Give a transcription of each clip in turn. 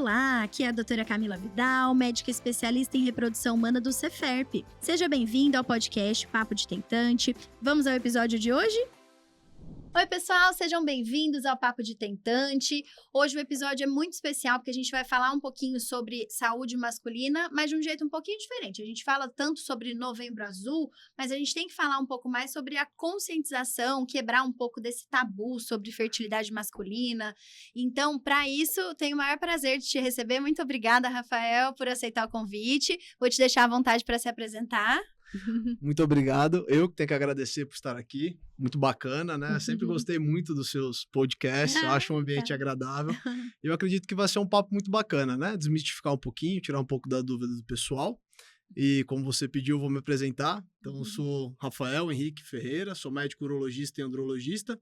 Olá, aqui é a doutora Camila Vidal, médica especialista em reprodução humana do Ceferp. Seja bem-vindo ao podcast Papo de Tentante. Vamos ao episódio de hoje? Oi, pessoal, sejam bem-vindos ao Papo de Tentante. Hoje o episódio é muito especial porque a gente vai falar um pouquinho sobre saúde masculina, mas de um jeito um pouquinho diferente. A gente fala tanto sobre Novembro Azul, mas a gente tem que falar um pouco mais sobre a conscientização, quebrar um pouco desse tabu sobre fertilidade masculina. Então, para isso, eu tenho o maior prazer de te receber. Muito obrigada, Rafael, por aceitar o convite. Vou te deixar à vontade para se apresentar. Muito obrigado. Eu que tenho que agradecer por estar aqui. Muito bacana, né? Sempre gostei muito dos seus podcasts. Eu acho um ambiente agradável. Eu acredito que vai ser um papo muito bacana, né? Desmistificar um pouquinho, tirar um pouco da dúvida do pessoal. E como você pediu, eu vou me apresentar. Então, eu sou Rafael Henrique Ferreira, sou médico urologista e andrologista.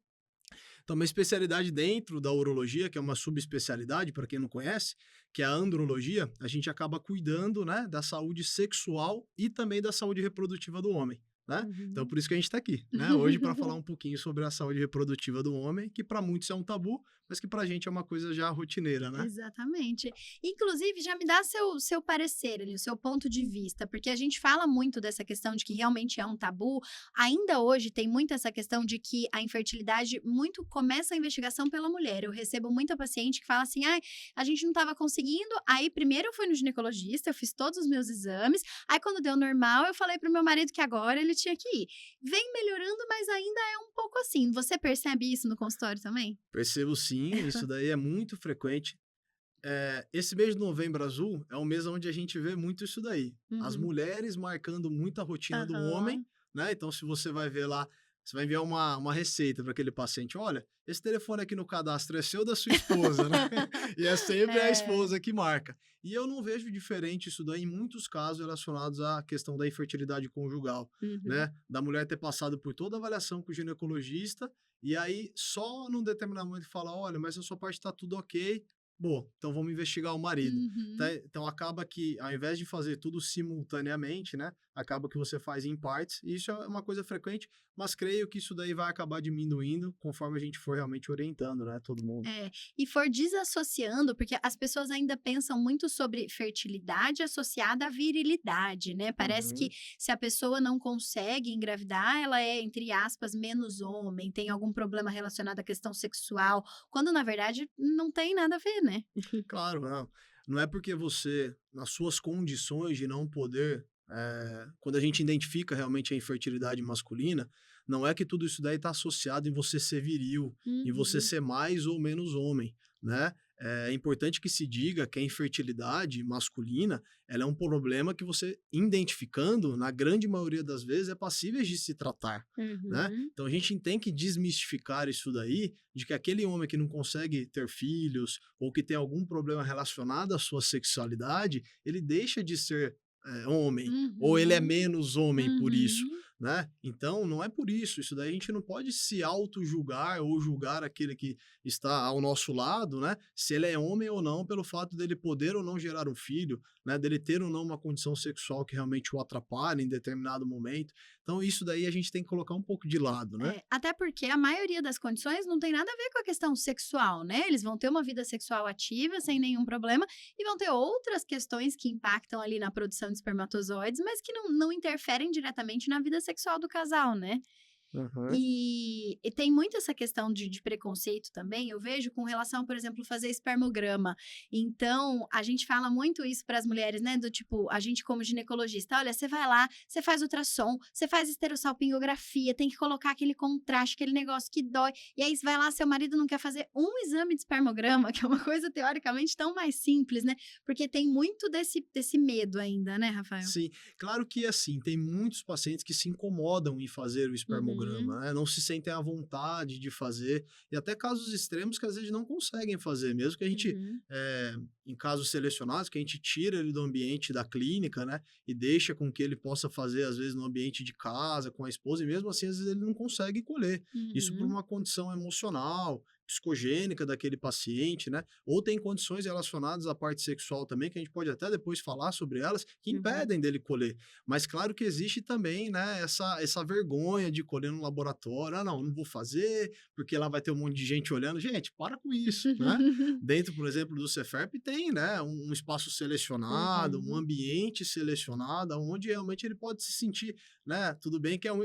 Então, uma especialidade dentro da urologia, que é uma subespecialidade, para quem não conhece, que é a andrologia, a gente acaba cuidando, né, da saúde sexual e também da saúde reprodutiva do homem, né? Então, por isso que a gente está aqui, né, hoje para falar um pouquinho sobre a saúde reprodutiva do homem, que para muitos é um tabu, mas que para a gente é uma coisa já rotineira, né? Exatamente. Inclusive, já me dá seu parecer ali, o seu ponto de vista, porque a gente fala muito dessa questão de que realmente é um tabu. Ainda hoje tem muito essa questão de que a infertilidade muito começa a investigação pela mulher. Eu recebo muita paciente que fala assim, a gente não estava conseguindo, aí primeiro eu fui no ginecologista, eu fiz todos os meus exames, aí quando deu normal, eu falei pro meu marido que agora ele tinha que ir. Vem melhorando, mas ainda é um pouco assim. Você percebe isso no consultório também? Percebo sim, isso daí é muito frequente. Esse mês de Novembro Azul é um mês onde a gente vê muito isso daí. As mulheres marcando muito a rotina do homem, né? Então, se você vai ver lá, você vai enviar uma receita para aquele paciente. Olha, esse telefone aqui no cadastro é seu ou da sua esposa, né? E é sempre a esposa que marca. E eu não vejo diferente isso daí em muitos casos relacionados à questão da infertilidade conjugal, né? Da mulher ter passado por toda a avaliação com o ginecologista e aí só num determinado momento fala, olha, mas a sua parte está tudo ok. Bom, então vamos investigar o marido. Então acaba que, ao invés de fazer tudo simultaneamente, né? Acaba que você faz em partes. E isso é uma coisa frequente, mas creio que isso daí vai acabar diminuindo conforme a gente for realmente orientando, né? Todo mundo. E for desassociando, porque as pessoas ainda pensam muito sobre fertilidade associada à virilidade, né? Parece que se a pessoa não consegue engravidar, ela é, entre aspas, menos homem, tem algum problema relacionado à questão sexual, quando na verdade não tem nada a ver, né? Claro, não. Não é porque você, nas suas condições de não poder, quando a gente identifica realmente a infertilidade masculina, não é que tudo isso daí está associado em você ser viril, em você ser mais ou menos homem, né? É importante que se diga que a infertilidade masculina, ela é um problema que você, identificando, na grande maioria das vezes, é passível de se tratar, né? Então a gente tem que desmistificar isso daí, de que aquele homem que não consegue ter filhos, ou que tem algum problema relacionado à sua sexualidade, ele deixa de ser homem, ou ele é menos homem por isso, né? Então, não é por isso. Isso daí a gente não pode se auto-julgar ou julgar aquele que está ao nosso lado, né? Se ele é homem ou não, pelo fato dele poder ou não gerar um filho, né? Dele ter ou não uma condição sexual que realmente o atrapalhe em determinado momento. Então, isso daí a gente tem que colocar um pouco de lado, né? Até porque a maioria das condições não tem nada a ver com a questão sexual, né? Eles vão ter uma vida sexual ativa, sem nenhum problema, e vão ter outras questões que impactam ali na produção de espermatozoides, mas que não interferem diretamente na vida sexual do casal, né? E tem muito essa questão de preconceito também, eu vejo com relação, por exemplo, fazer espermograma. Então, a gente fala muito isso para as mulheres, né? Do tipo, a gente como ginecologista, olha, você vai lá, você faz ultrassom, você faz esterossalpingografia, tem que colocar aquele contraste, aquele negócio que dói. E aí você vai lá, seu marido não quer fazer um exame de espermograma, que é uma coisa teoricamente tão mais simples, né? Porque tem muito desse medo ainda, né, Rafael? Sim, claro que assim, tem muitos pacientes que se incomodam em fazer o espermograma, né? Não se sentem à vontade de fazer, e até casos extremos que às vezes não conseguem fazer, mesmo que a gente, em casos selecionados, que a gente tira ele do ambiente da clínica, né? E deixa com que ele possa fazer, às vezes, no ambiente de casa, com a esposa, e mesmo assim, às vezes ele não consegue colher. Isso por uma condição emocional, psicogênica daquele paciente, né? Ou tem condições relacionadas à parte sexual também, que a gente pode até depois falar sobre elas, que impedem dele colher. Mas claro que existe também, né, essa vergonha de colher no laboratório. Ah, não vou fazer, porque lá vai ter um monte de gente olhando. Gente, para com isso, né? Dentro, por exemplo, do Ceferp tem, né, um espaço selecionado, um ambiente selecionado, onde realmente ele pode se sentir, né? Tudo bem que é um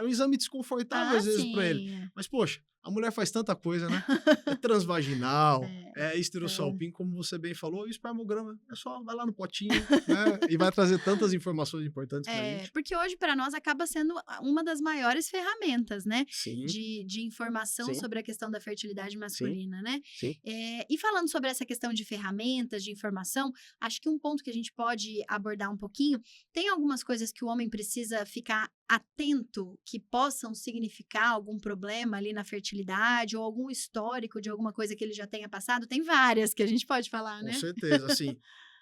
exame desconfortável às vezes para ele, sim. mas poxa, a mulher faz tanta coisa, né? É transvaginal, É, é esterossalpingo, como você bem falou, e o espermograma é só vai lá no potinho, né? E vai trazer tantas informações importantes pra gente. porque hoje para nós acaba sendo uma das maiores ferramentas, né, Sim, de informação sim, sobre a questão da fertilidade sim, masculina, né. sim. E falando sobre essa questão de ferramentas, de informação, acho que um ponto que a gente pode abordar um pouquinho, tem algumas coisas que o homem precisa ficar atento, que possam significar algum problema ali na fertilidade ou algum histórico de alguma coisa que ele já tenha passado? Tem várias que a gente pode falar, Com né. certeza, assim,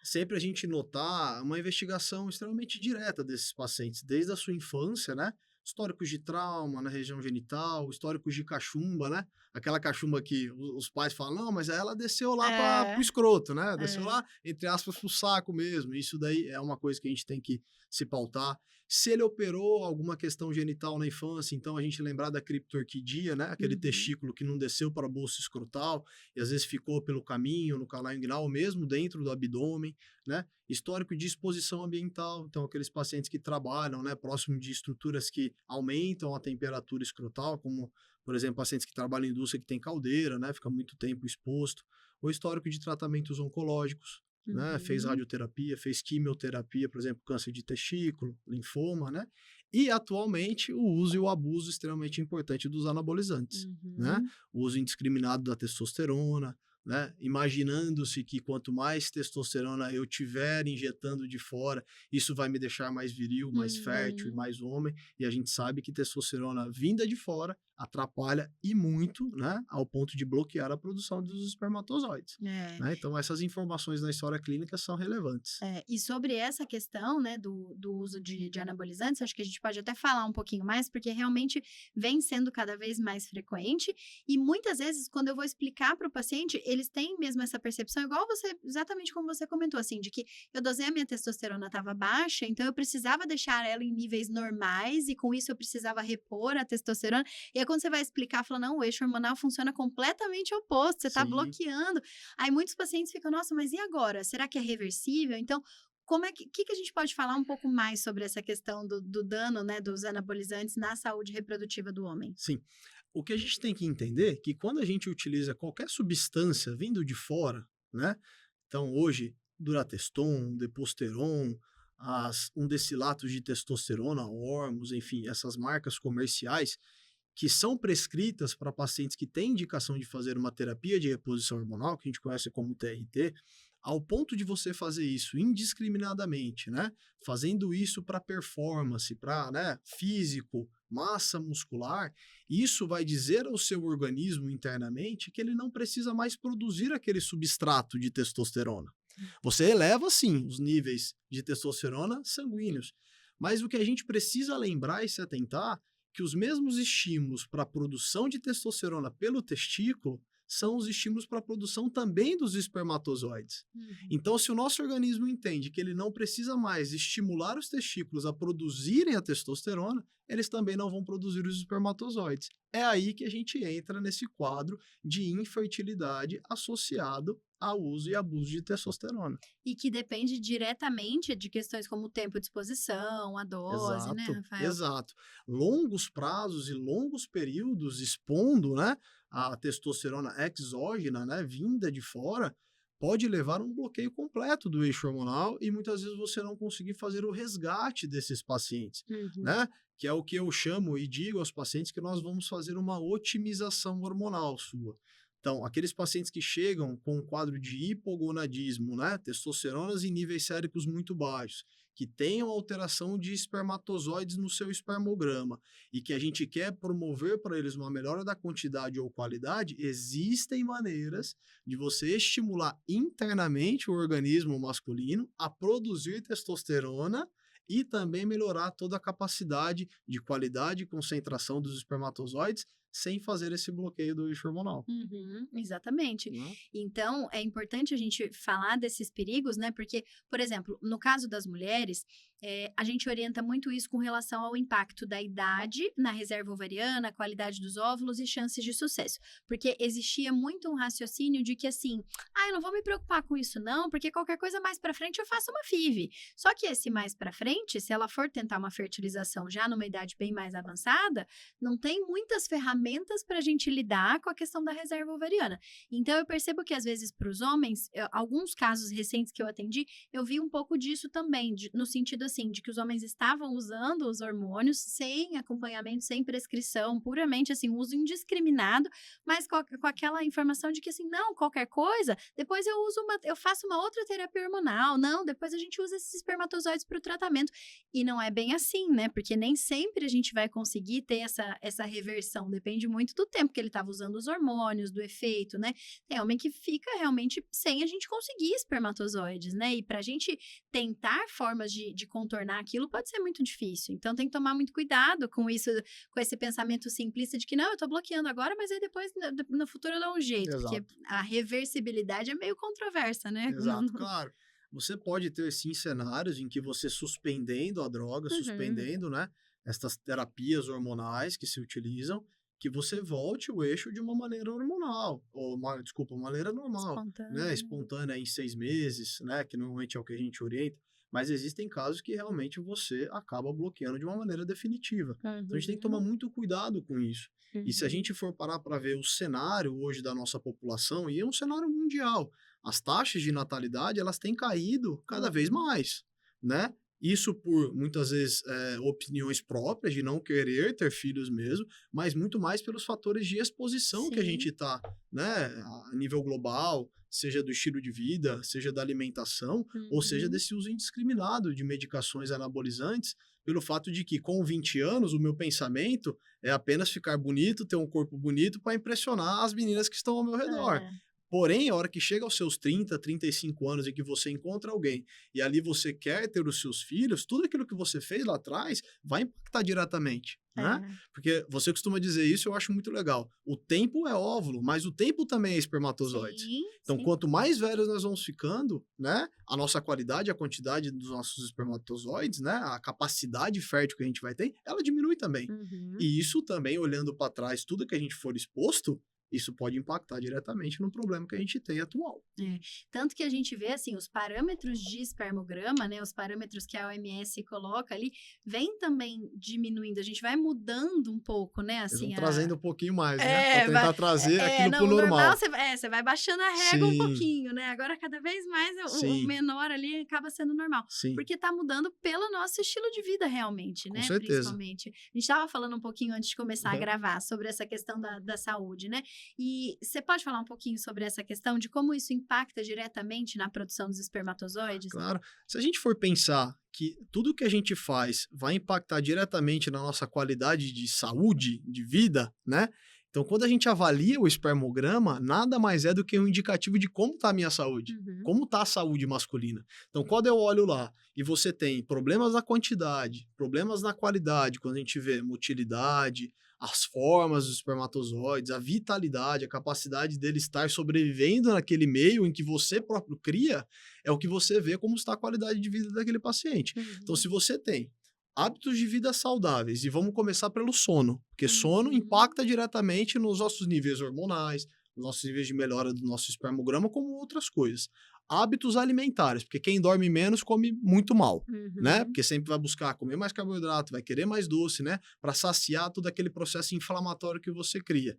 sempre a gente notar uma investigação extremamente direta desses pacientes, desde a sua infância, né? Históricos de trauma na região genital, históricos de cachumba, né? Aquela cachumba que os pais falam, não, mas ela desceu lá para o É, escroto, né? Desceu é. lá, entre aspas, pro saco mesmo. Isso daí é uma coisa que a gente tem que se pautar. Se ele operou alguma questão genital na infância, então a gente lembrar da criptorquidia, né? Aquele Uhum. testículo que não desceu para a bolsa escrotal, e às vezes ficou pelo caminho, no canal inguinal, mesmo dentro do abdômen, né? Histórico de exposição ambiental, então aqueles pacientes que trabalham, né, próximo de estruturas que aumentam a temperatura escrotal, como, por exemplo, pacientes que trabalham em indústria que tem caldeira, né, fica muito tempo exposto, ou histórico de tratamentos oncológicos, né, fez Uhum. radioterapia, fez quimioterapia, por exemplo, câncer de testículo, linfoma, né? E atualmente o uso e o abuso extremamente importante dos anabolizantes, né? Uhum. O uso indiscriminado da testosterona, né? Imaginando-se que quanto mais testosterona eu tiver injetando de fora, isso vai me deixar mais viril, mais fértil e Uhum. mais homem. E a gente sabe que testosterona vinda de fora atrapalha e muito, né? Ao ponto de bloquear a produção dos espermatozoides. É. Né? Então, essas informações na história clínica são relevantes. E sobre essa questão, né, do uso de anabolizantes, acho que a gente pode até falar um pouquinho mais, porque realmente vem sendo cada vez mais frequente, e muitas vezes, quando eu vou explicar para o paciente, eles têm mesmo essa percepção, igual você, exatamente como você comentou, assim, de que eu dosei a minha testosterona estava baixa, então eu precisava deixar ela em níveis normais, e com isso eu precisava repor a testosterona, e aí quando você vai explicar, fala, não, o eixo hormonal funciona completamente oposto, você está Sim, bloqueando. Aí muitos pacientes ficam, nossa, mas e agora? Será que é reversível? Então, como é que a gente pode falar um pouco mais sobre essa questão do dano, né, dos anabolizantes na saúde reprodutiva do homem? sim. O que a gente tem que entender é que quando a gente utiliza qualquer substância vindo de fora, né? Então, hoje, Durateston, Deposteron, as undecilatos de testosterona, Hormos, enfim, essas marcas comerciais que são prescritas para pacientes que têm indicação de fazer uma terapia de reposição hormonal, que a gente conhece como TRT, ao ponto de você fazer isso indiscriminadamente, né? Fazendo isso para performance, para, né, físico, massa muscular, isso vai dizer ao seu organismo internamente que ele não precisa mais produzir aquele substrato de testosterona. Você eleva, sim, os níveis de testosterona sanguíneos, mas o que a gente precisa lembrar e se atentar que os mesmos estímulos para a produção de testosterona pelo testículo são os estímulos para a produção também dos espermatozoides. Uhum. Então, se o nosso organismo entende que ele não precisa mais estimular os testículos a produzirem a testosterona, eles também não vão produzir os espermatozoides. É aí que a gente entra nesse quadro de infertilidade associado ao uso e abuso de testosterona. E que depende diretamente de questões como o tempo de exposição, a dose, né, Exato, Rafael? exato. Longos prazos e longos períodos expondo, né, a testosterona exógena, né, vinda de fora, pode levar a um bloqueio completo do eixo hormonal e muitas vezes você não conseguir fazer o resgate desses pacientes, Uhum. né? Que é o que eu chamo e digo aos pacientes que nós vamos fazer uma otimização hormonal sua. Então, aqueles pacientes que chegam com um quadro de hipogonadismo, né, testosteronas em níveis séricos muito baixos, que tenham alteração de espermatozoides no seu espermograma e que a gente quer promover para eles uma melhora da quantidade ou qualidade, existem maneiras de você estimular internamente o organismo masculino a produzir testosterona e também melhorar toda a capacidade de qualidade e concentração dos espermatozoides sem fazer esse bloqueio do eixo hormonal. Exatamente. Né? Então, é importante a gente falar desses perigos, né? Porque, por exemplo, no caso das mulheres, a gente orienta muito isso com relação ao impacto da idade na reserva ovariana, qualidade dos óvulos e chances de sucesso. Porque existia muito um raciocínio de que, assim, eu não vou me preocupar com isso não, porque qualquer coisa mais pra frente eu faço uma FIV. Só que esse mais pra frente, se ela for tentar uma fertilização já numa idade bem mais avançada, não tem muitas ferramentas pra gente lidar com a questão da reserva ovariana. Então, eu percebo que, às vezes, para os homens, alguns casos recentes que eu atendi, eu vi um pouco disso também, no sentido, assim, de que os homens estavam usando os hormônios sem acompanhamento, sem prescrição, puramente, assim, uso indiscriminado, mas com aquela informação de que, assim, não, qualquer coisa, depois eu faço uma outra terapia hormonal, não, depois a gente usa esses espermatozoides para o tratamento. E não é bem assim, né? Porque nem sempre a gente vai conseguir ter essa reversão, depende muito do tempo que ele estava usando os hormônios, do efeito, né? Tem homem que fica realmente sem a gente conseguir espermatozoides, né? E pra gente tentar formas de contornar aquilo pode ser muito difícil. Então tem que tomar muito cuidado com isso, com esse pensamento simplista de que não, eu tô bloqueando agora, mas aí depois no futuro eu dou um jeito. Exato. Porque a reversibilidade é meio controversa, né? Exato, claro. Você pode ter, sim, cenários em que você suspendendo a droga, suspendendo, né, estas terapias hormonais que se utilizam, que você volte o eixo de uma maneira hormonal, ou uma maneira normal, né, espontânea em 6 meses, né, que normalmente é o que a gente orienta, mas existem casos que realmente você acaba bloqueando de uma maneira definitiva. Então a gente tem que tomar muito cuidado com isso. E se a gente for parar para ver o cenário hoje da nossa população, e é um cenário mundial, as taxas de natalidade, elas têm caído cada vez mais, né? Isso por, muitas vezes, opiniões próprias de não querer ter filhos mesmo, mas muito mais pelos fatores de exposição que a gente está, né, a nível global, seja do estilo de vida, seja da alimentação, ou seja desse uso indiscriminado de medicações anabolizantes, pelo fato de que com 20 anos o meu pensamento é apenas ficar bonito, ter um corpo bonito para impressionar as meninas que estão ao meu redor. Porém, a hora que chega aos seus 30, 35 anos e que você encontra alguém e ali você quer ter os seus filhos, tudo aquilo que você fez lá atrás vai impactar diretamente, né? Porque você costuma dizer isso, eu acho muito legal. O tempo é óvulo, mas o tempo também é espermatozoide. Então, quanto mais velhos nós vamos ficando, né? A nossa qualidade, a quantidade dos nossos espermatozoides, né? A capacidade fértil que a gente vai ter, ela diminui também. E isso também, olhando para trás, tudo que a gente for exposto, isso pode impactar diretamente no problema que a gente tem atual. Tanto que a gente vê, assim, os parâmetros de espermograma, né, os parâmetros que a OMS coloca ali, vem também diminuindo, a gente vai mudando um pouco, né, assim. Trazendo um pouquinho mais, né, pra tentar trazer aquilo pro normal. Você vai baixando a régua um pouquinho, né, agora cada vez mais o menor ali acaba sendo normal. Porque tá mudando pelo nosso estilo de vida realmente, né, com certeza. Principalmente. A gente tava falando um pouquinho antes de começar a gravar sobre essa questão da saúde, né, e você pode falar um pouquinho sobre essa questão de como isso impacta diretamente na produção dos espermatozoides? Claro. Se a gente for pensar que tudo que a gente faz vai impactar diretamente na nossa qualidade de saúde, de vida, né? Então, quando a gente avalia o espermograma, nada mais é do que um indicativo de como está a minha saúde, como está a saúde masculina. Então, quando eu olho lá e você tem problemas na quantidade, problemas na qualidade, quando a gente vê motilidade, as formas dos espermatozoides, a vitalidade, a capacidade dele estar sobrevivendo naquele meio em que você próprio cria, é o que você vê como está a qualidade de vida daquele paciente. Então, se você tem hábitos de vida saudáveis, e vamos começar pelo sono, porque sono impacta diretamente nos nossos níveis hormonais, nos nossos níveis de melhora do nosso espermograma, como outras coisas. Hábitos alimentares, porque quem dorme menos come muito mal, né? Porque sempre vai buscar comer mais carboidrato, vai querer mais doce, né? Para saciar todo aquele processo inflamatório que você cria.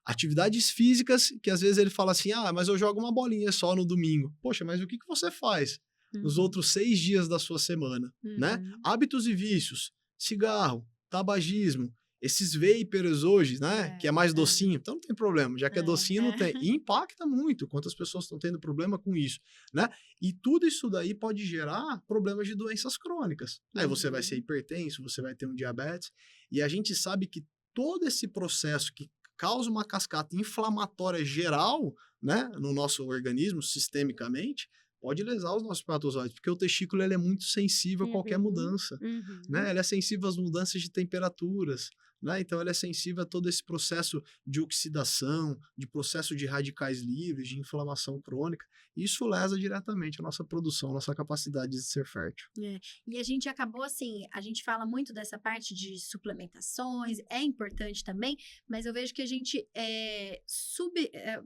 Atividades físicas, que às vezes ele fala assim, mas eu jogo uma bolinha só no domingo. Poxa, mas o que você faz nos outros 6 dias da sua semana, né? Hábitos e vícios, cigarro, tabagismo, esses vapers hoje, né? Que é mais docinho, então não tem problema, já que é docinho não tem. E impacta muito quantas pessoas estão tendo problema com isso, né? E tudo isso daí pode gerar problemas de doenças crônicas. Aí você vai ser hipertenso, você vai ter um diabetes, e a gente sabe que todo esse processo que causa uma cascata inflamatória geral, né? No nosso organismo, sistemicamente, pode lesar os nossos espermatozoides, porque o testículo ele é muito sensível a qualquer mudança, né? Ele é sensível às mudanças de temperaturas, né? Então ele é sensível a todo esse processo de oxidação, de processo de radicais livres, de inflamação crônica. Isso lesa diretamente a nossa produção, a nossa capacidade de ser fértil. E a gente acabou assim, a gente fala muito dessa parte de suplementações, é importante também, mas eu vejo que a gente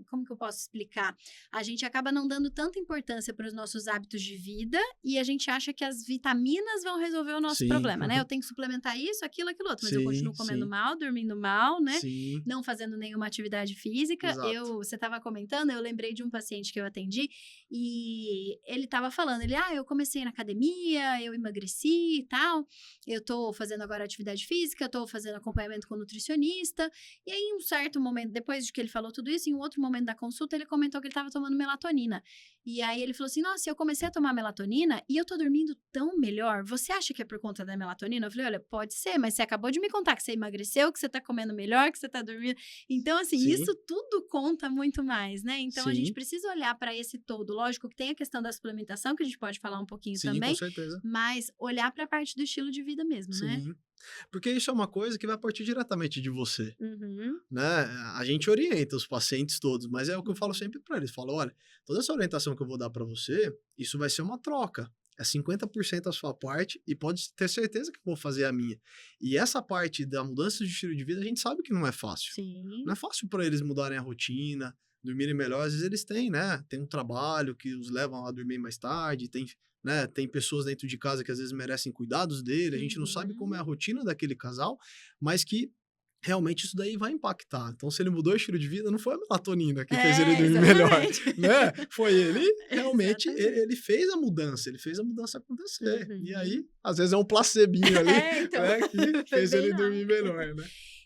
como que eu posso explicar? A gente acaba não dando tanta importância para os nossos hábitos de vida e a gente acha que as vitaminas vão resolver o nosso problema, né? Eu tenho que suplementar isso, aquilo, outro, mas eu continuo comendo mal, dormindo mal, né? Sim. Não fazendo nenhuma atividade física. Exato. Você estava comentando, eu lembrei de um paciente que eu atendi e ele estava falando, eu comecei na academia, eu emagreci e tal, eu tô fazendo agora atividade física, tô fazendo acompanhamento com nutricionista, e aí em um certo momento, depois de que ele falou tudo isso, em um outro momento da consulta, ele comentou que ele estava tomando melatonina. E aí ele falou assim, nossa, eu comecei a tomar melatonina e eu tô dormindo tão melhor, você acha que é por conta da melatonina? Eu falei, olha, pode ser, mas você acabou de me contar que você emagreceu, que você tá comendo melhor, que você tá dormindo. Então, assim, isso tudo conta muito mais, né? Então, a gente precisa olhar para esse todo. Lógico que tem a questão da suplementação, que a gente pode falar um pouquinho também. Com certeza. Mas olhar para a parte do estilo de vida mesmo, né? Porque isso é uma coisa que vai partir diretamente de você, né? A gente orienta os pacientes todos, mas é o que eu falo sempre para eles. Falo, olha, toda essa orientação que eu vou dar para você, isso vai ser uma troca. É 50% a sua parte e pode ter certeza que eu vou fazer a minha. E essa parte da mudança de estilo de vida, a gente sabe que não é fácil. Não é fácil para eles mudarem a rotina, dormirem melhor. Às vezes eles têm, né? Tem um trabalho que os levam a dormir mais tarde, tem pessoas dentro de casa que às vezes merecem cuidados dele, a gente não sabe como é a rotina daquele casal, mas que realmente isso daí vai impactar. Então, se ele mudou o estilo de vida, não foi a melatonina que fez ele dormir melhor, né? Foi ele, realmente, ele fez a mudança acontecer. E aí, às vezes é um placebinho ali, né, que fez ele dormir melhor, né?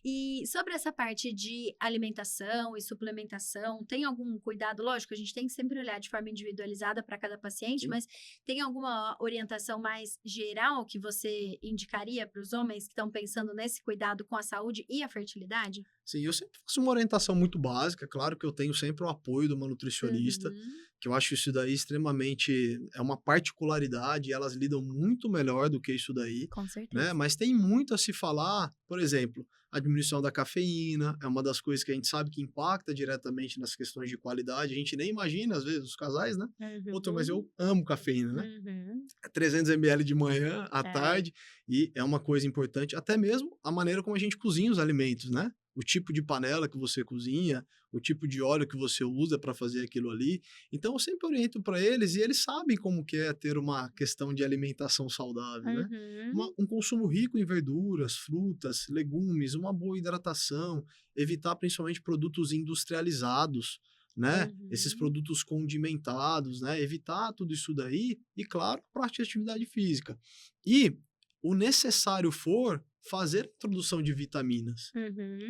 E sobre essa parte de alimentação e suplementação, tem algum cuidado? Lógico, a gente tem que sempre olhar de forma individualizada para cada paciente, mas tem alguma orientação mais geral que você indicaria para os homens que estão pensando nesse cuidado com a saúde e a fertilidade? Sim, eu sempre faço uma orientação muito básica, claro que eu tenho sempre o apoio de uma nutricionista, que eu acho isso daí extremamente, é uma particularidade, elas lidam muito melhor do que isso daí. Com certeza. Né? Mas tem muito a se falar, por exemplo, a diminuição da cafeína é uma das coisas que a gente sabe que impacta diretamente nas questões de qualidade, a gente nem imagina, às vezes, os casais, né? Outra, mas eu amo cafeína, né? 300 ml de manhã, à tarde, e é uma coisa importante, até mesmo a maneira como a gente cozinha os alimentos, né? O tipo de panela que você cozinha, o tipo de óleo que você usa para fazer aquilo ali. Então, eu sempre oriento para eles e eles sabem como que é ter uma questão de alimentação saudável, né? Um consumo rico em verduras, frutas, legumes, uma boa hidratação, evitar principalmente produtos industrializados, né? Esses produtos condimentados, né? Evitar tudo isso daí e, claro, prática de atividade física. E o necessário for fazer a introdução de vitaminas,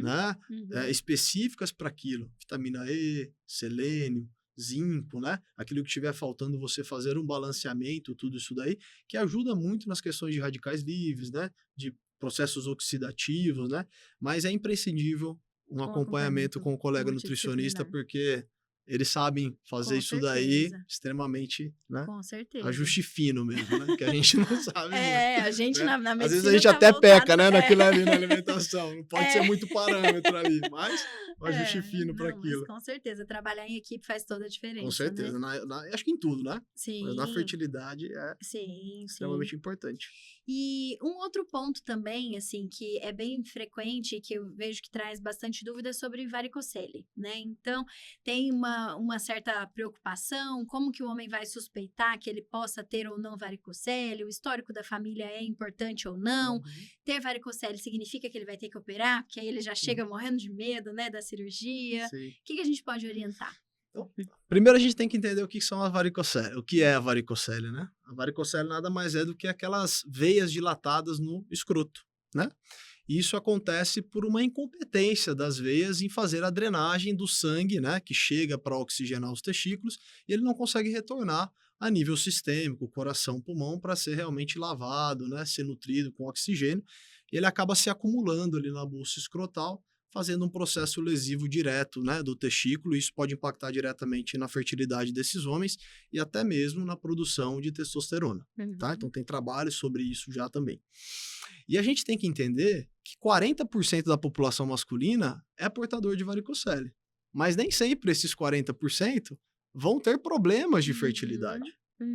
né? Específicas para aquilo. Vitamina E, selênio, zinco, né? Aquilo que estiver faltando, você fazer um balanceamento, tudo isso daí, que ajuda muito nas questões de radicais livres, né? De processos oxidativos, né? Mas é imprescindível um acompanhamento com o colega nutricionista, porque eles sabem fazer isso daí extremamente, né? Com certeza. Ajuste fino mesmo, né? Que a gente não sabe muito, a gente né? na medicina às vezes a gente até peca, né? Naquilo ali na alimentação. Não pode ser muito parâmetro ali, mas um ajuste fino para aquilo. Mas com certeza, trabalhar em equipe faz toda a diferença. Com certeza. Né? Acho que em tudo, né? Sim. Na fertilidade é extremamente importante. E um outro ponto também, assim, que é bem frequente, que eu vejo que traz bastante dúvida sobre varicocele, né? Então, tem uma certa preocupação, como que o homem vai suspeitar que ele possa ter ou não varicocele, o histórico da família é importante ou não, ter varicocele significa que ele vai ter que operar, porque aí ele já chega morrendo de medo, né, da cirurgia. O que a gente pode orientar? Então, primeiro a gente tem que entender o que são as varicocele, o que é a varicocele, né? A varicocele nada mais é do que aquelas veias dilatadas no escroto, né? E isso acontece por uma incompetência das veias em fazer a drenagem do sangue, né, que chega para oxigenar os testículos, e ele não consegue retornar a nível sistêmico, coração, pulmão, para ser realmente lavado, né, ser nutrido com oxigênio, e ele acaba se acumulando ali na bolsa escrotal, fazendo um processo lesivo direto, né, do testículo, e isso pode impactar diretamente na fertilidade desses homens e até mesmo na produção de testosterona, tá? Então tem trabalho sobre isso já também. E a gente tem que entender que 40% da população masculina é portador de varicocele. Mas nem sempre esses 40% vão ter problemas de fertilidade.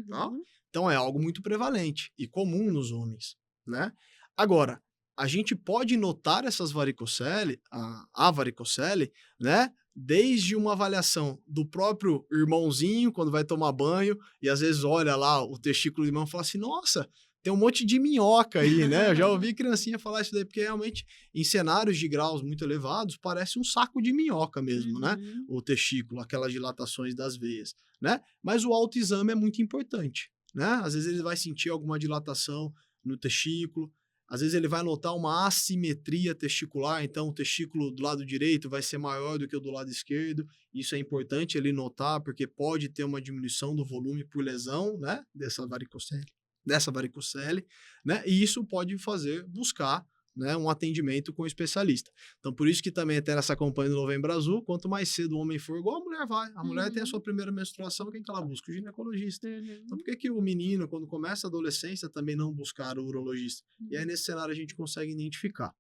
Tá? Então é algo muito prevalente e comum nos homens, né? Agora, a gente pode notar essas varicocele, a varicocele, né? Desde uma avaliação do próprio irmãozinho, quando vai tomar banho, e às vezes olha lá o testículo do irmão e fala assim, nossa, tem um monte de minhoca aí, né? Eu já ouvi criancinha falar isso daí, porque realmente em cenários de graus muito elevados, parece um saco de minhoca mesmo, né? O testículo, aquelas dilatações das veias, né? Mas o autoexame é muito importante, né? Às vezes ele vai sentir alguma dilatação no testículo, às vezes ele vai notar uma assimetria testicular, então o testículo do lado direito vai ser maior do que o do lado esquerdo. Isso é importante ele notar, porque pode ter uma diminuição do volume por lesão, né, dessa varicocele, né, e isso pode fazer buscar, né, um atendimento com o especialista. Então, por isso que também até nessa campanha do Novembro Azul, quanto mais cedo o homem for, igual a mulher vai. A mulher tem a sua primeira menstruação, quem que ela busca? O ginecologista. Então, por que o menino, quando começa a adolescência, também não buscar o urologista? E aí, nesse cenário, a gente consegue identificar.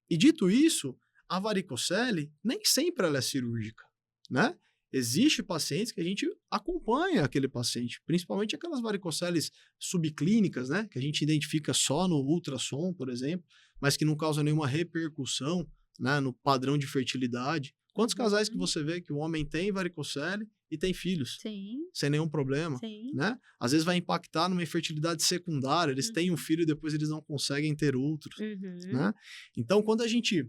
E dito isso, a varicocele, nem sempre ela é cirúrgica, né? Existe pacientes que a gente acompanha aquele paciente, principalmente aquelas varicoceles subclínicas, né? Que a gente identifica só no ultrassom, por exemplo, mas que não causam nenhuma repercussão, né, no padrão de fertilidade. Quantos casais que você vê que o homem tem varicocele e tem filhos? Sim. Sem nenhum problema, né? Às vezes vai impactar numa infertilidade secundária, eles têm um filho e depois eles não conseguem ter outros, né? Então, quando a gente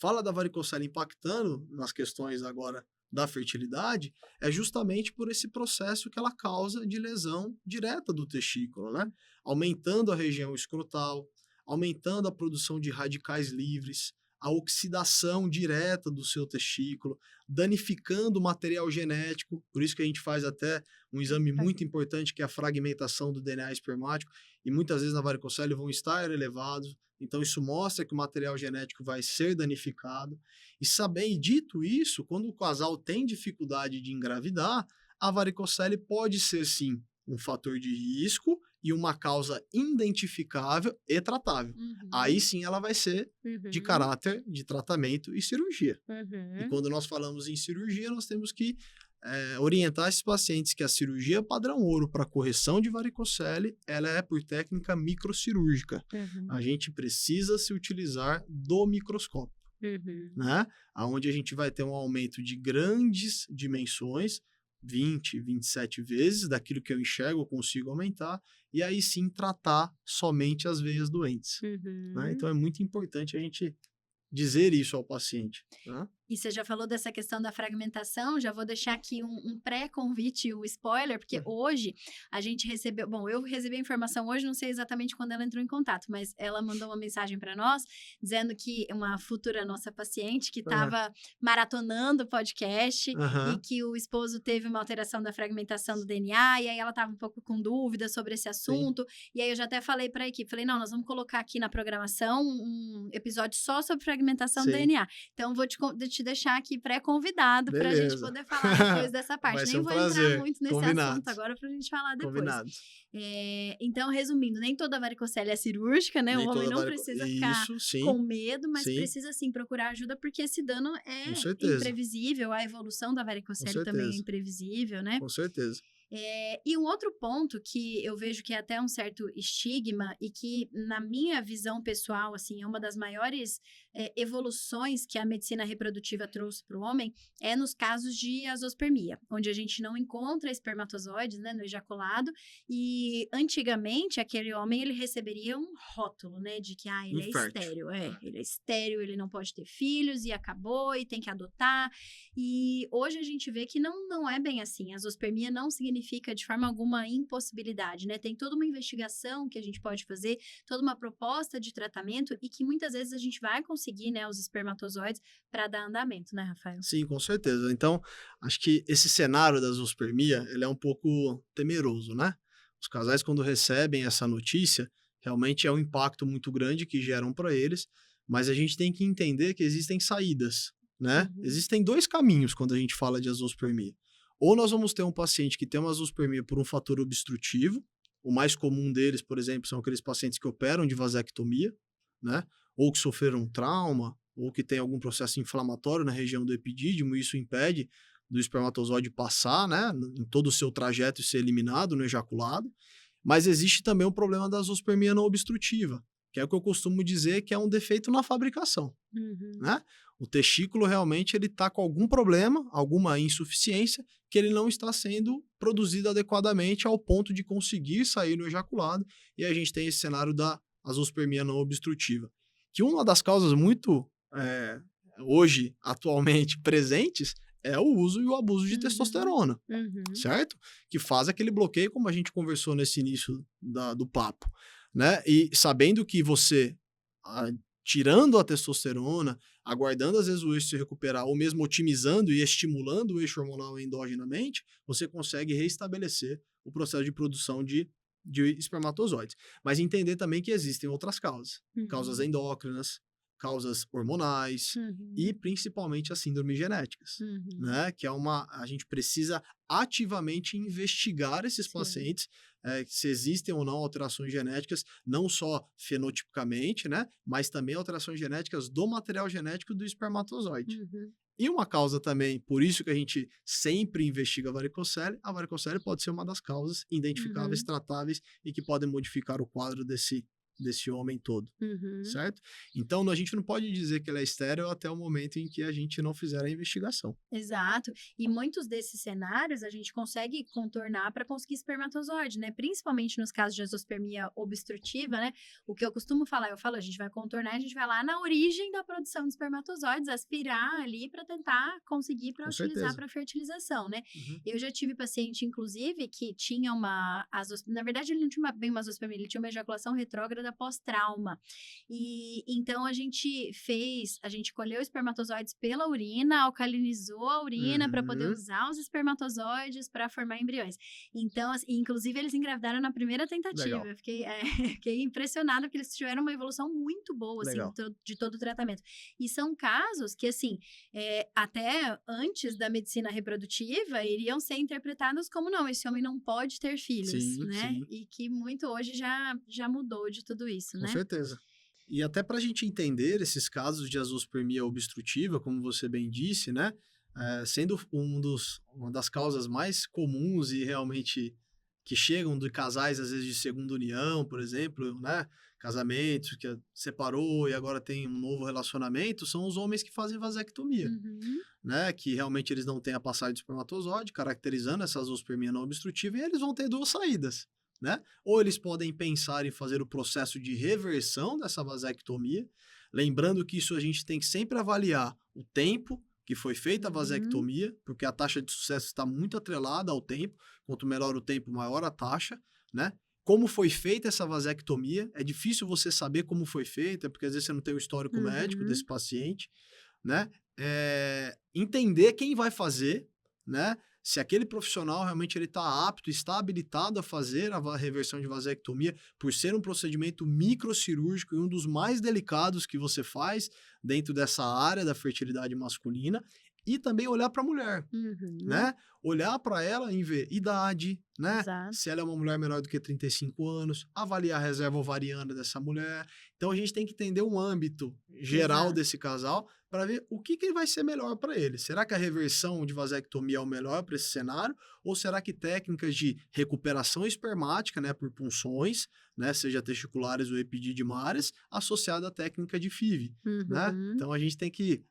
fala da varicocele impactando nas questões agora da fertilidade, é justamente por esse processo que ela causa de lesão direta do testículo, né? Aumentando a região escrotal, aumentando a produção de radicais livres, a oxidação direta do seu testículo, danificando o material genético, por isso que a gente faz até um exame muito importante, que é a fragmentação do DNA espermático, e muitas vezes na varicocele vão estar elevados, então isso mostra que o material genético vai ser danificado, e dito isso, quando o casal tem dificuldade de engravidar, a varicocele pode ser sim um fator de risco e uma causa identificável e tratável. Aí sim ela vai ser de caráter de tratamento e cirurgia. E quando nós falamos em cirurgia, nós temos que orientar esses pacientes que a cirurgia padrão ouro para correção de varicocele, ela é por técnica microcirúrgica. A gente precisa se utilizar do microscópio, né? Onde a gente vai ter um aumento de grandes dimensões, 20, 27 vezes daquilo que eu enxergo, eu consigo aumentar, e aí sim tratar somente as veias doentes. Né? Então é muito importante a gente dizer isso ao paciente. Né? E você já falou dessa questão da fragmentação, já vou deixar aqui um pré-convite, um spoiler, porque hoje a gente recebeu, bom, eu recebi a informação hoje, não sei exatamente quando ela entrou em contato, mas ela mandou uma mensagem para nós, dizendo que uma futura nossa paciente que estava maratonando o podcast e que o esposo teve uma alteração da fragmentação do DNA, e aí ela estava um pouco com dúvida sobre esse assunto, e aí eu já até falei para a equipe, falei, não, nós vamos colocar aqui na programação um episódio só sobre fragmentação do DNA. Então, vou te deixar aqui pré-convidado para a gente poder falar depois dessa parte. Nem vou entrar muito nesse assunto agora para a gente falar depois. Combinado. Então, resumindo, nem toda varicocele é cirúrgica, né? O homem não precisa ficar com medo, mas precisa sim procurar ajuda, porque esse dano é imprevisível, a evolução da varicocele também é imprevisível, né? Com certeza. E um outro ponto que eu vejo que é até um certo estigma e que, na minha visão pessoal, assim, é uma das maiores evoluções que a medicina reprodutiva trouxe para o homem é nos casos de azospermia, onde a gente não encontra espermatozoides, né, no ejaculado, e antigamente aquele homem ele receberia um rótulo, né, de que ele é estéril, ele é estéril, ele não pode ter filhos e acabou e tem que adotar, e hoje a gente vê que não é bem assim, a azospermia não significa de forma alguma impossibilidade, né, tem toda uma investigação que a gente pode fazer, toda uma proposta de tratamento e que muitas vezes a gente vai conseguir, né, os espermatozoides para dar andamento, né, Rafael? Sim, com certeza. Então, acho que esse cenário da zoospermia, ele é um pouco temeroso, né? Os casais, quando recebem essa notícia, realmente é um impacto muito grande que geram para eles, mas a gente tem que entender que existem saídas, né? Existem dois caminhos quando a gente fala de azospermia. Ou nós vamos ter um paciente que tem uma azospermia por um fator obstrutivo, o mais comum deles, por exemplo, são aqueles pacientes que operam de vasectomia, né? ou que sofreram um trauma, ou que tem algum processo inflamatório na região do epidídimo, e isso impede do espermatozoide passar, né, em todo o seu trajeto e ser eliminado no ejaculado. Mas existe também o problema da zoospermia não obstrutiva, que é o que eu costumo dizer que é um defeito na fabricação, né? O testículo realmente ele está com algum problema, alguma insuficiência, que ele não está sendo produzido adequadamente ao ponto de conseguir sair no ejaculado, e a gente tem esse cenário da zoospermia não obstrutiva. Que uma das causas muito, hoje, atualmente presentes, é o uso e o abuso de testosterona, certo? Que faz aquele bloqueio, como a gente conversou nesse início do papo, né? E sabendo que você, tirando a testosterona, aguardando às vezes o eixo se recuperar, ou mesmo otimizando e estimulando o eixo hormonal endogenamente, você consegue reestabelecer o processo de produção de espermatozoides. Mas entender também que existem outras causas. Causas endócrinas, causas hormonais e principalmente as síndromes genéticas, né? Que é a gente precisa ativamente investigar esses pacientes, se existem ou não alterações genéticas, não só fenotipicamente, né? Mas também alterações genéticas do material genético do espermatozoide. E uma causa também, por isso que a gente sempre investiga a varicocele pode ser uma das causas identificáveis, tratáveis e que podem modificar o quadro desse homem todo, certo? Então, a gente não pode dizer que ela é estéril até o momento em que a gente não fizer a investigação. Exato. E muitos desses cenários a gente consegue contornar para conseguir espermatozoide, né? Principalmente nos casos de azospermia obstrutiva, né? O que eu costumo falar, a gente vai contornar, a gente vai lá na origem da produção de espermatozoides, aspirar ali para tentar conseguir para utilizar para fertilização, né? Eu já tive paciente, inclusive, que tinha na verdade, ele não tinha bem uma azospermia, ele tinha uma ejaculação retrógrada pós-trauma. E então a gente colheu espermatozoides pela urina, alcalinizou a urina para poder usar os espermatozoides para formar embriões. Então, assim, inclusive eles engravidaram na primeira tentativa. Eu fiquei impressionada porque eles tiveram uma evolução muito boa, assim, de todo o tratamento. E são casos que, assim, até antes da medicina reprodutiva, iriam ser interpretados como, não, esse homem não pode ter filhos, né? Sim. E que muito hoje já mudou de tudo isso, né? Com certeza. E até para a gente entender esses casos de azospermia obstrutiva, como você bem disse, né? Sendo uma das causas mais comuns e realmente que chegam de casais, às vezes, de segunda união, por exemplo, né? Casamentos que separou e agora tem um novo relacionamento, são os homens que fazem vasectomia, né? Que realmente eles não têm a passagem de espermatozoide, caracterizando essa azospermia não obstrutiva, e eles vão ter duas saídas, né? Ou eles podem pensar em fazer o processo de reversão dessa vasectomia, lembrando que isso a gente tem que sempre avaliar o tempo que foi feita a vasectomia, porque a taxa de sucesso está muito atrelada ao tempo, quanto menor o tempo, maior a taxa, né? Como foi feita essa vasectomia, é difícil você saber como foi feita, porque às vezes você não tem o histórico médico desse paciente, né? Entender quem vai fazer, né? Se aquele profissional realmente ele está apto, está habilitado a fazer a reversão de vasectomia, por ser um procedimento microcirúrgico e um dos mais delicados que você faz dentro dessa área da fertilidade masculina, e também olhar para a mulher, né? Olhar para ela em ver idade, né? Exato. Se ela é uma mulher menor do que 35 anos, avaliar a reserva ovariana dessa mulher. Então, a gente tem que entender um âmbito geral desse casal para ver o que vai ser melhor para ele. Será que a reversão de vasectomia é o melhor para esse cenário? Ou será que técnicas de recuperação espermática, né, por punções, né, seja testiculares ou epididimárias, associada à técnica de FIV, né? Então, a gente tem que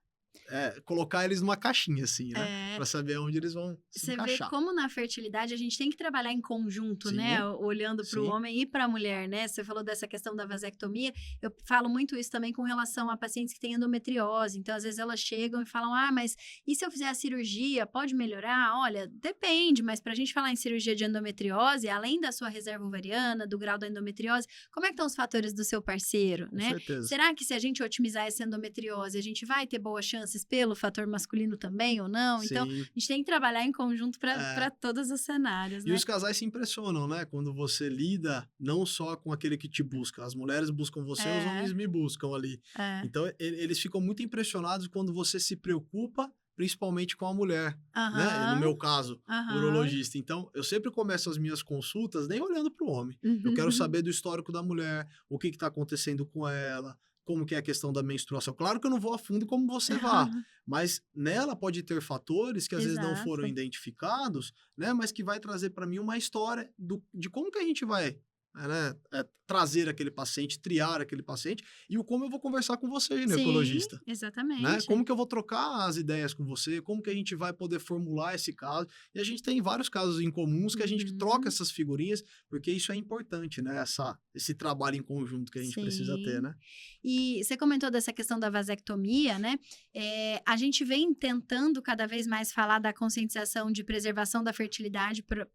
colocar eles numa caixinha, assim, né? Pra saber onde eles vão se encaixar. Você vê como na fertilidade a gente tem que trabalhar em conjunto, né? Olhando para o homem e para a mulher, né? Você falou dessa questão da vasectomia. Eu falo muito isso também com relação a pacientes que têm endometriose. Então, às vezes elas chegam e falam, mas e se eu fizer a cirurgia, pode melhorar? Olha, depende, mas pra gente falar em cirurgia de endometriose, além da sua reserva ovariana, do grau da endometriose, como é que estão os fatores do seu parceiro, né? Com certeza. Será que se a gente otimizar essa endometriose, a gente vai ter boas chances pelo fator masculino também ou não? Então, a gente tem que trabalhar em conjunto para todos os cenários, né? E os casais se impressionam, né? Quando você lida não só com aquele que te busca. As mulheres buscam você, os homens me buscam ali. Então, eles ficam muito impressionados quando você se preocupa, principalmente com a mulher, né? No meu caso, urologista. Então, eu sempre começo as minhas consultas nem olhando para o homem. Eu quero saber do histórico da mulher, o que está acontecendo com ela, como que é a questão da menstruação. Claro que eu não vou a fundo como você vá, mas nela pode ter fatores que às vezes não foram Exato. identificados, né? Mas que vai trazer para mim uma história de como que a gente vai, né, trazer aquele paciente, triar aquele paciente e o como eu vou conversar com você, Sim, ginecologista. Né? exatamente. Como que eu vou trocar as ideias com você, como que a gente vai poder formular esse caso. E a gente tem vários casos em comuns que a gente troca Uhum. essas figurinhas, porque isso é importante, né? Esse trabalho em conjunto que a gente precisa ter, Sim. né? E você comentou dessa questão da vasectomia, né? A gente vem tentando cada vez mais falar da conscientização de preservação da fertilidade para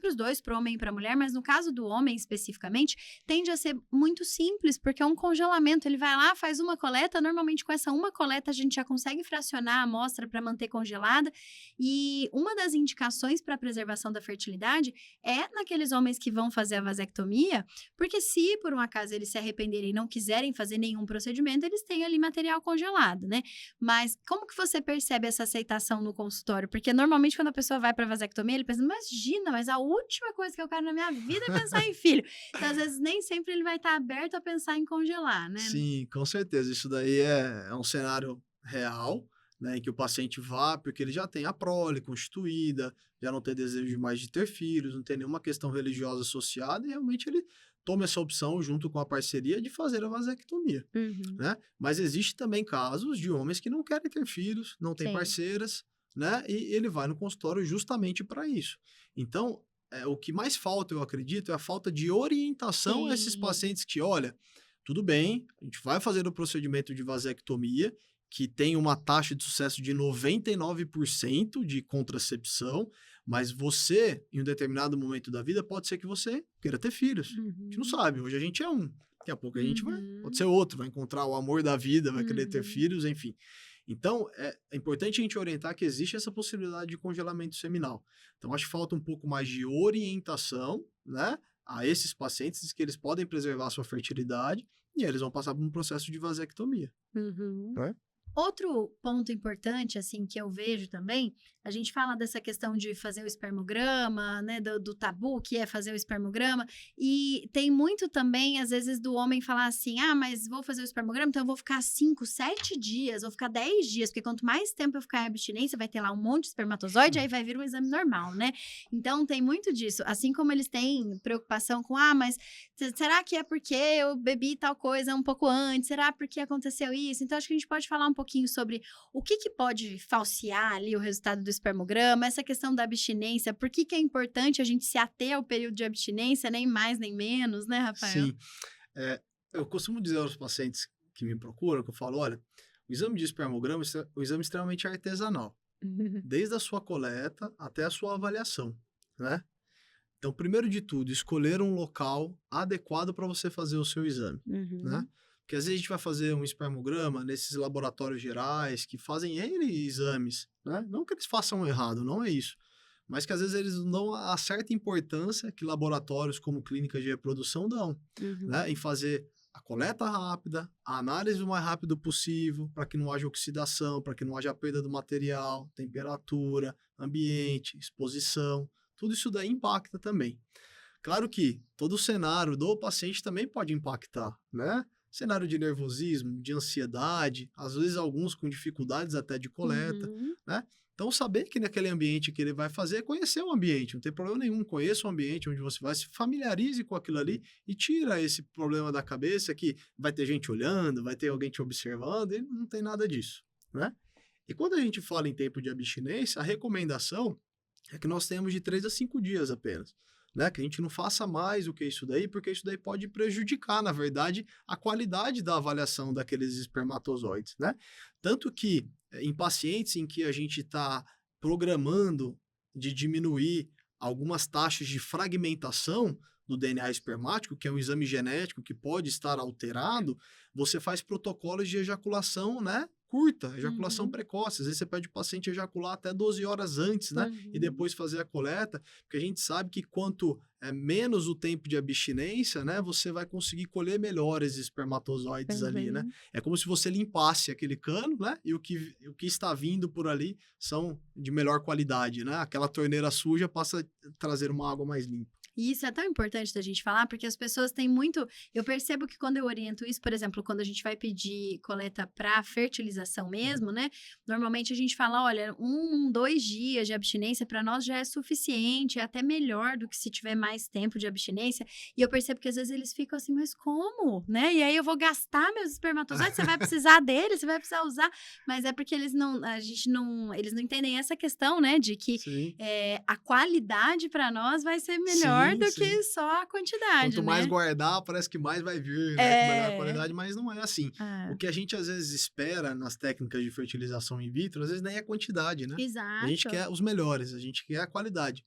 os dois, para o homem e para a mulher, mas no caso do homem especificamente, tende a ser muito simples, porque é um congelamento. Ele vai lá, faz uma coleta, normalmente com essa uma coleta a gente já consegue fracionar a amostra para manter congelada. E uma das indicações para a preservação da fertilidade é naqueles homens que vão fazer a vasectomia, porque se por um acaso eles se arrependerem e não quiserem fazer nenhum procedimento, eles têm ali material congelado, né? Mas como que você percebe essa aceitação no consultório? Porque normalmente quando a pessoa vai para vasectomia, ele pensa, imagina, mas a última coisa que eu quero na minha vida é pensar em filho. Então, às vezes, nem sempre ele vai estar aberto a pensar em congelar, né? Sim, com certeza. Isso daí é um cenário real, né? Em que o paciente vá, porque ele já tem a prole constituída, já não tem desejo mais de ter filhos, não tem nenhuma questão religiosa associada, e realmente ele toma essa opção junto com a parceria de fazer a vasectomia, Uhum. né? Mas existe também casos de homens que não querem ter filhos, não têm Sim. parceiras, né? E ele vai no consultório justamente para isso. Então, o que mais falta, eu acredito, é a falta de orientação a esses Sim. pacientes que, olha, tudo bem, a gente vai fazer o procedimento de vasectomia, que tem uma taxa de sucesso de 99% de contracepção, mas você, em um determinado momento da vida, pode ser que você queira ter filhos. A gente não Uhum. sabe, hoje a gente é um, daqui a pouco a gente vai, pode Uhum. ser outro, vai encontrar o amor da vida, vai querer ter Uhum. filhos, enfim. Então, é importante a gente orientar que existe essa possibilidade de congelamento seminal. Então, acho que falta um pouco mais de orientação, né, a esses pacientes de que eles podem preservar a sua fertilidade e aí eles vão passar por um processo de vasectomia, Uhum. né? Outro ponto importante, assim, que eu vejo também, a gente fala dessa questão de fazer o espermograma, né, do tabu que é fazer o espermograma, e tem muito também, às vezes, do homem falar assim, ah, mas vou fazer o espermograma, então eu vou ficar 5, 7 dias, vou ficar 10 dias, porque quanto mais tempo eu ficar em abstinência, vai ter lá um monte de espermatozoide, aí vai vir um exame normal, né? Então, tem muito disso, assim como eles têm preocupação com, ah, mas será que é porque eu bebi tal coisa um pouco antes? Será porque aconteceu isso? Então, acho que a gente pode falar um pouquinho sobre o que pode falsear ali o resultado do espermograma, essa questão da abstinência, por que é importante a gente se ater ao período de abstinência, nem mais nem menos, né, Rafael? Sim. É, eu costumo dizer aos pacientes que me procuram, que eu falo, olha, o exame de espermograma é um exame extremamente artesanal, desde a sua coleta até a sua avaliação, né? Então, primeiro de tudo, escolher um local adequado para você fazer o seu exame, né? Uhum, Porque às vezes a gente vai fazer um espermograma nesses laboratórios gerais que fazem N exames, né? Não que eles façam errado, não é isso. Mas que às vezes eles não dão a certa importância que laboratórios como clínicas de reprodução dão, né? Em uhum, fazer a coleta rápida, a análise o mais rápido possível, para que não haja oxidação, para que não haja perda do material, temperatura, ambiente, exposição. Tudo isso daí impacta também. Claro que todo o cenário do paciente também pode impactar, né? Cenário de nervosismo, de ansiedade, às vezes alguns com dificuldades até de coleta, uhum, né? Então, saber que naquele ambiente que ele vai fazer é conhecer o ambiente, não tem problema nenhum. Conheça o ambiente onde você vai, se familiarize com aquilo ali e tira esse problema da cabeça que vai ter gente olhando, vai ter alguém te observando, e não tem nada disso, né? E quando a gente fala em tempo de abstinência, a recomendação é que nós temos de 3 a 5 dias apenas. Né? Que a gente não faça mais do que isso daí, porque isso daí pode prejudicar, na verdade, a qualidade da avaliação daqueles espermatozoides, né? Tanto que em pacientes em que a gente está programando de diminuir algumas taxas de fragmentação do DNA espermático, que é um exame genético que pode estar alterado, você faz protocolos de ejaculação, né? Curta, ejaculação uhum, precoce. Às vezes você pede o paciente ejacular até 12 horas antes, né? E uhum. depois fazer a coleta, porque a gente sabe que quanto menos o tempo de abstinência, né? Você vai conseguir colher melhores espermatozoides ali, né? Uhum. É como se você limpasse aquele cano, né? E o que está vindo por ali são de melhor qualidade, né? Aquela torneira suja passa a trazer uma água mais limpa. E isso é tão importante da gente falar, porque as pessoas têm muito... Eu percebo que quando eu oriento isso, por exemplo, quando a gente vai pedir coleta para fertilização mesmo, né? Normalmente a gente fala, olha, 2 dias de abstinência para nós já é suficiente, é até melhor do que se tiver mais tempo de abstinência. E eu percebo que às vezes eles ficam assim, mas como? Né? E aí eu vou gastar meus espermatozoides, você vai precisar deles, você vai precisar usar. Mas é porque eles não entendem essa questão, né? De que a qualidade para nós vai ser melhor do que só a quantidade. Quanto mais guardar, parece que mais vai vir, né? Com melhor qualidade, mas não é assim. O que a gente às vezes espera nas técnicas de fertilização in vitro, às vezes nem é quantidade, né? Exato. A gente quer os melhores, a gente quer a qualidade.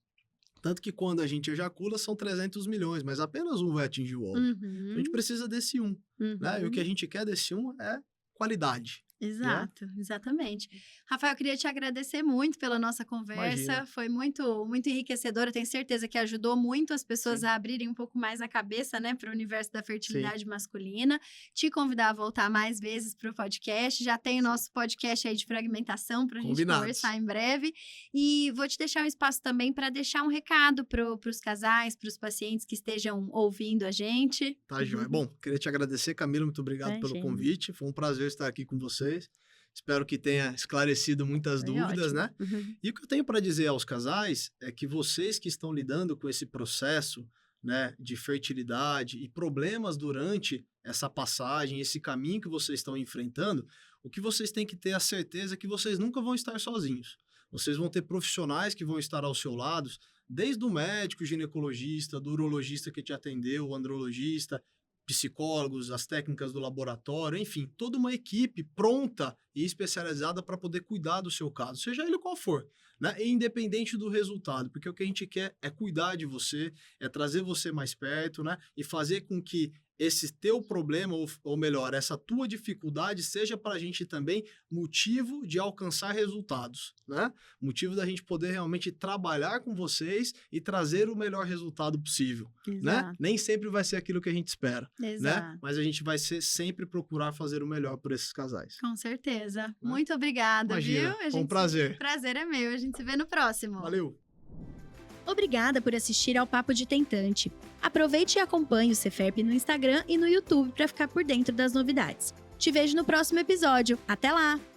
Tanto que quando a gente ejacula, são 300 milhões, mas apenas um vai atingir o outro. A gente precisa desse um, né? E o que a gente quer desse um é qualidade. Exato, exatamente. Rafael, eu queria te agradecer muito pela nossa conversa. Imagina. Foi muito, muito enriquecedora. Tenho certeza que ajudou muito as pessoas a abrirem um pouco mais a cabeça, né, para o universo da fertilidade masculina. Te convidar a voltar mais vezes para o podcast. Já tem o nosso podcast aí de fragmentação para a gente conversar em breve. E vou te deixar um espaço também para deixar um recado para os casais, para os pacientes que estejam ouvindo a gente. Tá, joia. Bom, queria te agradecer, Camila. Muito obrigado pelo convite. Foi um prazer estar aqui com vocês. Espero que tenha esclarecido muitas dúvidas, né? E o que eu tenho para dizer aos casais é que vocês que estão lidando com esse processo, né, de fertilidade e problemas durante essa passagem, esse caminho que vocês estão enfrentando, o que vocês têm que ter a certeza é que vocês nunca vão estar sozinhos. Vocês vão ter profissionais que vão estar ao seu lado, desde o médico, ginecologista, do urologista que te atendeu, o andrologista, psicólogos, as técnicas do laboratório, enfim, toda uma equipe pronta e especializada para poder cuidar do seu caso, seja ele qual for, né? E independente do resultado, porque o que a gente quer é cuidar de você, é trazer você mais perto, né? E fazer com que esse teu problema, ou melhor, essa tua dificuldade seja para a gente também motivo de alcançar resultados, né? Motivo da gente poder realmente trabalhar com vocês e trazer o melhor resultado possível, né? Nem sempre vai ser aquilo que a gente espera, né? Mas a gente vai sempre procurar fazer o melhor por esses casais. Com certeza. Muito obrigada, Imagina, viu? Foi um prazer. O prazer é meu. A gente se vê no próximo. Valeu! Obrigada por assistir ao Papo de Tentante. Aproveite e acompanhe o Ceferp no Instagram e no YouTube para ficar por dentro das novidades. Te vejo no próximo episódio. Até lá!